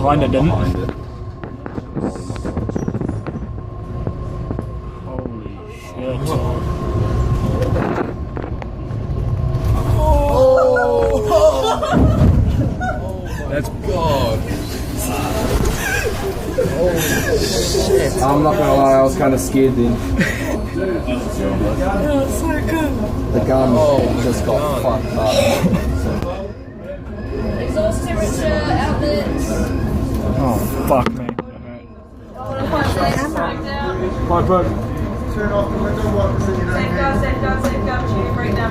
Kinda didn't. behind it. Holy shit. That's God. Oh shit. I'm not gonna lie, I was kind of scared then. The gun just got fucked up. Exhaust temperature, outlets. Oh, fuck me. Safeguard, Bye, bud. safeguard, safeguard, tube right now.